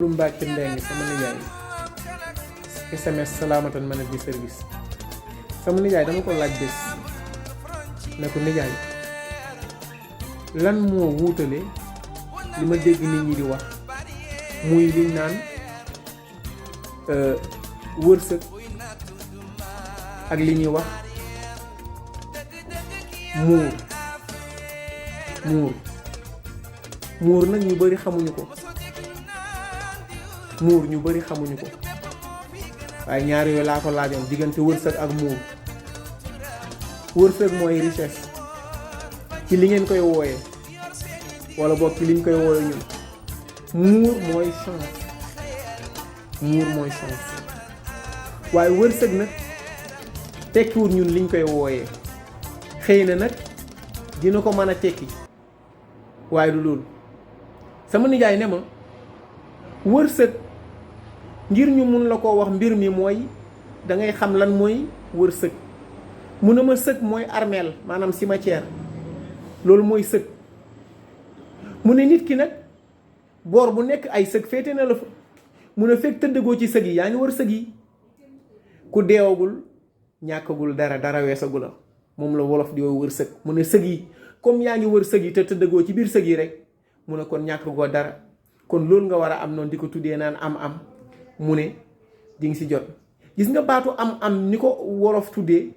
lu Mbacke Mbengue sama nijaay SMS salaamatan mën a di service sama nijaay dama ko laaj bés ne ko nijaay lan moo wuutale li ma dégg nit ñi di wax muy liñ naan wërsëg ak li ñuy wax muur muur nag ñu bari xamuñu ko ñu bari xamuñu ko waaye ñaar yooyu laa ko laajoon diggante wërsëg ak muur. wërsëg mooy richesse ci li ngeen koy wooyee wala boog ci liñ koy wooyee ñun. muur mooy chance waaye wërsëg nag tekkiwul ñun liñ koy wooyee xëy na nag dina ko mën a tekki waaye du loolu. sama nijaay ne ma wërsëg ngir ñu mun la ko wax mbir mi mooy da ngay xam lan mooy wërsëg. mu ne ma sëg mooy armeel maanaam cimetière loolu mooy sëg. mu ne nit ki nag boor bu nekk ay sëg féete na la fa mu ne fekk tëddagoo ci sëg yi yaa ngi war sëg yi. ku deewagul ñàkkagul dara weesagu la moom la wolof di wër sëg. mu ne sëg yi comme yaa ngi wër sëg yi te tëddagoo ci biir sëg yi rek mu ne kon ñàkkagoo dara kon loolu nga war a am noonu di ko tuddee naan am mu ne di nga si jot. gis nga baatu am ni ko wolof tuddee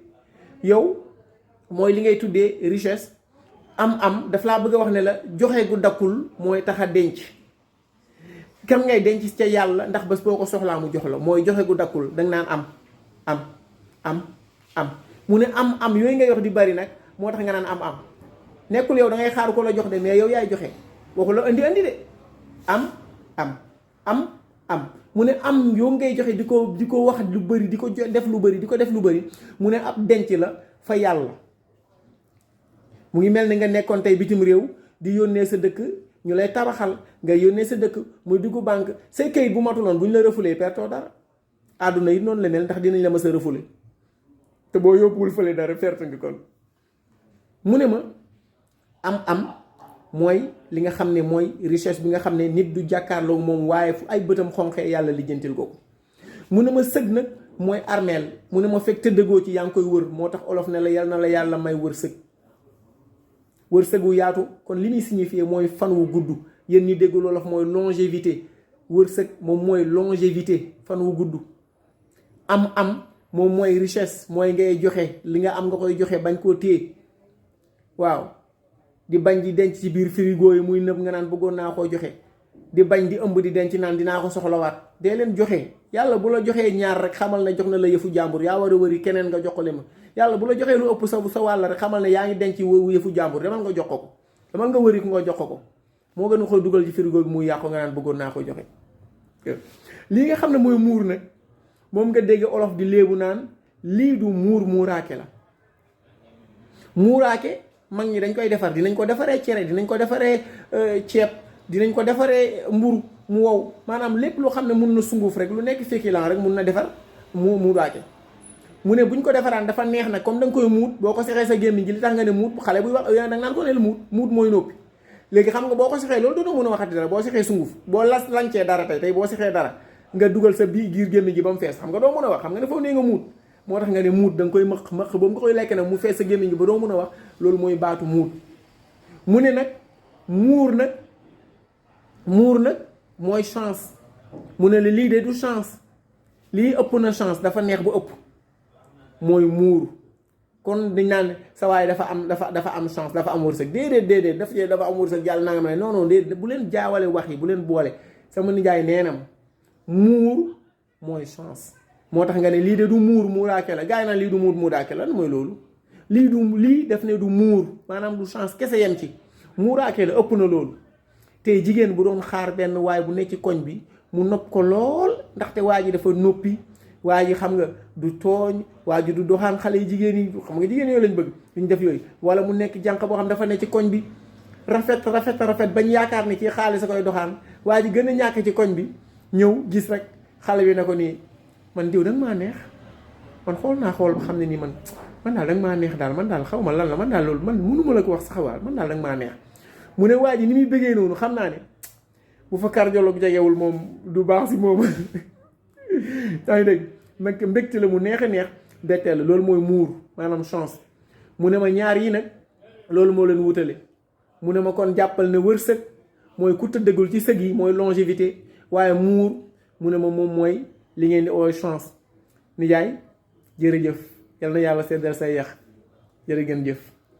yow mooy li ngay tuddee richesse. am daf laa bëgg a wax ne la joxe gu dakkul mooy tax a denc. kam ngay denc ca yàlla ndax bés boo ko soxlaa mu jox la mooy joxe gu dakkul danga naan am mu ne am yooyu ngay wax di bari nag moo tax nga naan am nekkul yow da ngay xaar ko la jox de mais yow yaay joxe waxu la andi de am mu ne am yoo ngay joxe di ko wax lu bari di ko def lu bari mu ne ab denc la fa yàlla. mu ngi mel ni nga nekkoon tey bitim réew di yónnee sa dëkk ñu lay tabaxal nga yónnee sa dëkk muy dugg banque say kayit bu matuloon bu ñu la refulee pertoo dara. àdduna yi noonu la mel ndax dinañ la mës a refule te boo yóbbuwul fële dara perte nga kon. mu ne ma am mooy li nga xam ne mooy richesse bi nga xam ne nit du jàkkaarloo moom waaye fu ay bëtam xonqee yàlla lijjantil ko. mu ne ma sëg nag mooy armeel mu ne ma fekk tëddëgoo ci yaa ngi koy wër moo tax olof ne la yal na la yàlla may wërsëg. wërsëg wu yaatu kon li muy signifié mooy fan wu gudd yéen ñi dégg wolof mooy longévité wërsëg moom mooy longévité fan wu gudd. am moom mooy richesse mooy ngay joxe li nga am nga koy joxe bañ koo téye waaw di bañ di denc ci biir frigo yi muy nëb nga naan bëggoon naa koo joxe di bañ di ëmb di denc naan dinaa ko soxlawaat dee leen joxe. yàlla bu la joxee ñaar rek xamal ne jox na la yëfu jàmbur yaa war a wëri keneen nga jox ko le ma yàlla bu la joxee lu ëpp sa wàll rek xamal ne yaa ngi denc yëfu jàmbur demal nga jox ko demal nga wëri ko nga jox ko moo gën a koy dugal ci frigo bi muy yàqu nga naan bëggoon naa ko joxe. lii nga xam ne mooy muur nag moom nga dégg olof di léebu naan lii du muuraake la. muuraake mag ñi dañ koy defar dinañ ko defaree cere dinañ ko defaree ceeb dinañ ko defaree mburu mu wow maanaam lépp loo xam ne mun na sunguf rek lu nekk féculent rek mun na defar muuraake. mu ne buñ ko defaraan dafa neex nag comme da nga koy muut boo ko sexee sa gémmiñ gi li tax nga ne muut xale buy wax da nga naan ko ne la muut mooy noppi. léegi xam nga boo ko sexee loolu dootoo mën a waxati dara boo sexee sunguf boo lancee dara tey boo sexee dara nga dugal sa giir gémmiñ gi ba mu fees xam nga doo mën a wax xam nga ne foofu nee nga muut moo tax nga ne muut da nga koy mëq boobu nga koy lekk nag mu fees sa gémmiñ gi ba doo mën a wax loolu mooy baatu muut. mu ne nag muur nag mooy chance mu ne la lii de du chance lii ëpp na chance dafa neex bu ëpp mooy muur kon dañ naan sa waay dafa am chance dafa am wërsëg déedéet dafa am wërsëg yàlla naa nga ma ne non déedéet bu leen jaawale wax yi bu leen boole sama nijaay neenam muur mooy chance moo tax nga ne lii de du muuraake la gaa yi naan lii du muuraake la lan mooy loolu lii def ne du muur maanaam du chance kese yem ci muuraake la ëpp na loolu. tey jigéen bu doon xaar benn waay bu nekk ci koñ bi mu nopp ko lool ndaxte waa ji dafa noppi waa ji xam nga du tooñ waa ji du doxaan xale yi jigéen yi xam nga jigéen yooyu lañ bëgg duñ def yooyu wala mu nekk jànq boo xam dafa nekk ci koñ bi rafet bañ yaakaar ne kii xaalis a koy doxaan waa ji gën a ñàkk ci koñ bi ñëw gis rek xale bi ne ko nii man diw danga maa neex man xool ba xam ne nii man daal danga maa neex daal man daal xaw ma lan la man daal loolu man mënuma la ko wax sax waal man daal danga maa neex. mu ne waa ji ni muy bëggee noonu xam naa ne bu fa cardiologue jegewul moom du baax si moom yaa ngi dégg nag mbégte la mu neex a neex betteel la loolu mooy muur maanaam chance mu ne ma ñaar yi nag loolu moo leen wutale mu ne ma kon jàppal ne wërsëg mooy ku tëddagul ci sëg yi mooy longévité waaye muur mu ne ma moom mooy li ngeen di ooy chance nijaay jërëjëf yal na yàlla seddal say yax jërë ngeen jëf